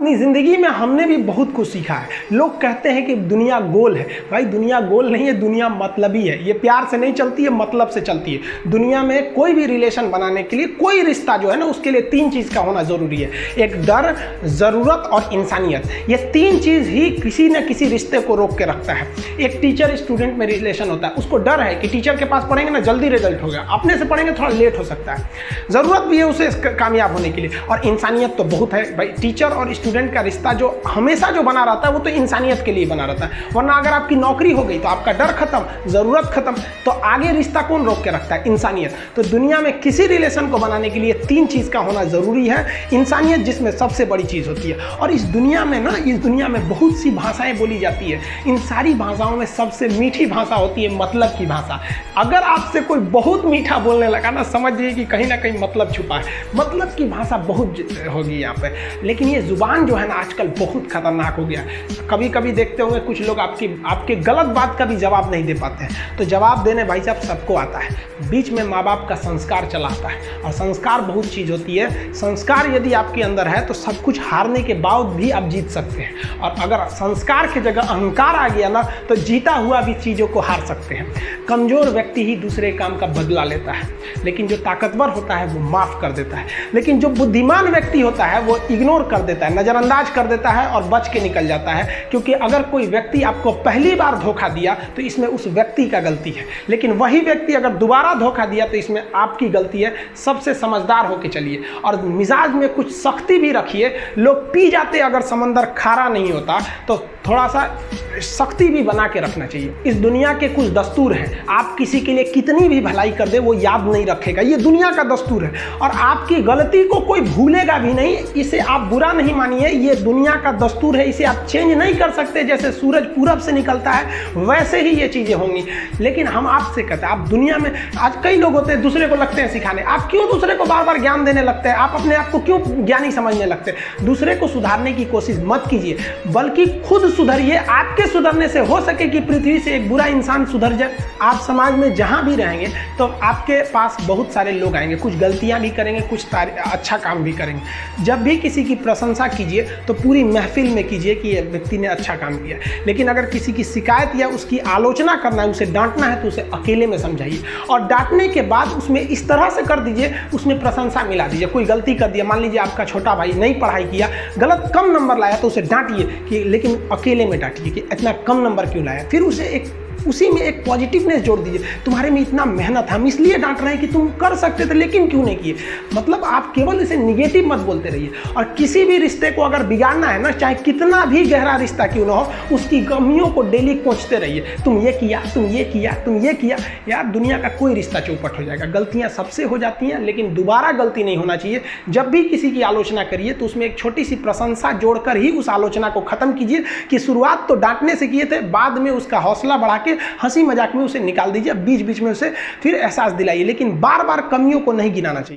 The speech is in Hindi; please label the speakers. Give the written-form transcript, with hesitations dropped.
Speaker 1: अपनी ज़िंदगी में हमने भी बहुत कुछ सीखा है। लोग कहते हैं कि दुनिया गोल है। भाई दुनिया गोल नहीं है, दुनिया मतलबी है। ये प्यार से नहीं चलती है, मतलब से चलती है। दुनिया में कोई भी रिलेशन बनाने के लिए, कोई रिश्ता जो है ना, उसके लिए 3 चीज़ का होना ज़रूरी है। एक डर, ज़रूरत और इंसानियत। ये 3 चीज़ ही किसी न किसी रिश्ते को रोक के रखता है। एक टीचर स्टूडेंट में रिलेशन होता है, उसको डर है कि टीचर के पास पढ़ेंगे ना जल्दी रिजल्ट होगा, अपने से पढ़ेंगे थोड़ा लेट हो सकता है। ज़रूरत भी है उसे कामयाब होने के लिए, और इंसानियत तो बहुत है भाई। टीचर और स्टूडेंट का रिश्ता जो हमेशा जो बना रहता है वो तो इंसानियत के लिए बना रहता है। वरना अगर आपकी नौकरी हो गई तो आपका डर खत्म, ज़रूरत खत्म, तो आगे रिश्ता कौन रोक के रखता है? इंसानियत। तो दुनिया में किसी रिलेशन को बनाने के लिए 3 चीज़ का होना ज़रूरी है। इंसानियत जिसमें सबसे बड़ी चीज़ होती है। और इस दुनिया में ना, इस दुनिया में बहुत सी भाषाएं बोली जाती है। इन सारी भाषाओं में सबसे मीठी भाषा होती है मतलब की भाषा। अगर आपसे कोई बहुत मीठा बोलने लगा ना, समझिए कि कहीं ना कहीं मतलब छुपा है। मतलब की भाषा बहुत होगी यहाँ पे। लेकिन ये ज़ुबान जो है ना आजकल बहुत खतरनाक हो गया। कभी कभी देखते होंगे कुछ लोग आपके गलत बात का भी जवाब नहीं दे पाते हैं। तो जवाब देने भाई साहब सबको आता है। बीच में माँ बाप का संस्कार चला आता है, और संस्कार बहुत चीज़ होती है। संस्कार यदि आपके अंदर है तो सब कुछ हारने के बाद भी आप जीत सकते हैं। और अगर संस्कार की जगह अहंकार आ गया ना, तो जीता हुआ भी चीज़ों को हार सकते हैं। कमज़ोर व्यक्ति ही दूसरे काम का बदला लेता है, लेकिन जो ताकतवर होता है वो माफ़ कर देता है। लेकिन जो बुद्धिमान व्यक्ति होता है वो इग्नोर कर देता है, नज़रअंदाज कर देता है और बच के निकल जाता है। क्योंकि अगर कोई व्यक्ति आपको पहली बार धोखा दिया तो इसमें उस व्यक्ति का गलती है, लेकिन वही व्यक्ति अगर दोबारा धोखा दिया तो इसमें आपकी गलती है। सबसे समझदार होके चलिए, और मिजाज में कुछ सख्ती भी रखिए। लोग पी जाते अगर समंदर खारा नहीं होता, तो थोड़ा सा सख्ती भी बना के रखना चाहिए। इस दुनिया के कुछ दस्तूर हैं, आप किसी के लिए कितनी भी भलाई कर दे वो याद नहीं रखेगा। ये दुनिया का दस्तूर है, और आपकी गलती को कोई भूलेगा भी नहीं। इसे आप बुरा नहीं मानिए, ये दुनिया का दस्तूर है। इसे आप चेंज नहीं कर सकते। जैसे सूरज पूरब से निकलता है वैसे ही ये चीज़ें होंगी। लेकिन हम आपसे कहते हैं, आप दुनिया में आज कई लोग होते हैं दूसरे को लगते हैं सिखाने। आप क्यों दूसरे को बार बार ज्ञान देने लगते हैं? आप अपने आप को क्यों ज्ञानी समझने लगते हैं? दूसरे को सुधारने की कोशिश मत कीजिए, बल्कि खुद सुधरिए। आपके सुधरने से हो सके कि पृथ्वी से एक बुरा इंसान सुधर जाए। आप समाज में जहाँ भी रहेंगे तो आपके पास बहुत सारे लोग आएंगे, कुछ गलतियाँ भी करेंगे, कुछ अच्छा काम भी करेंगे। जब भी किसी की प्रशंसा कीजिए तो पूरी महफिल में कीजिए कि ये व्यक्ति ने अच्छा काम किया। लेकिन अगर किसी की शिकायत या उसकी आलोचना करना है, उसे डांटना है, तो उसे अकेले में समझाइए। और डांटने के बाद उसमें इस तरह से कर दीजिए, उसमें प्रशंसा मिला दीजिए। कोई गलती कर दिया, मान लीजिए आपका छोटा भाई नहीं पढ़ाई किया, गलत कम नंबर लाया, तो उसे डांटिए कि, लेकिन अकेले में डांटिए कि इतना कम नंबर क्यों लाया। फिर उसे उसी में एक पॉजिटिवनेस जोड़ दीजिए। तुम्हारे में इतना मेहनत, हम इसलिए डांट रहे हैं कि तुम कर सकते थे लेकिन क्यों नहीं किए। मतलब आप केवल इसे निगेटिव मत बोलते रहिए। और किसी भी रिश्ते को अगर बिगाड़ना है ना, चाहे कितना भी गहरा रिश्ता क्यों ना हो, उसकी कमियों को डेली कोंचते रहिए। तुम ये किया, तुम ये किया, तुम ये किया। यार दुनिया का कोई रिश्ता चौपट हो जाएगा। गलतियाँ सबसे हो जाती हैं, लेकिन दोबारा गलती नहीं होना चाहिए। जब भी किसी की आलोचना करिए तो उसमें एक छोटी सी प्रशंसा जोड़कर ही उस आलोचना को खत्म कीजिए। कि शुरुआत तो डांटने से किए थे, बाद में उसका हौसला बढ़ा के हंसी मजाक में उसे निकाल दीजिए। बीच बीच में उसे फिर एहसास दिलाइए, लेकिन बार बार कमियों को नहीं गिनाना चाहिए।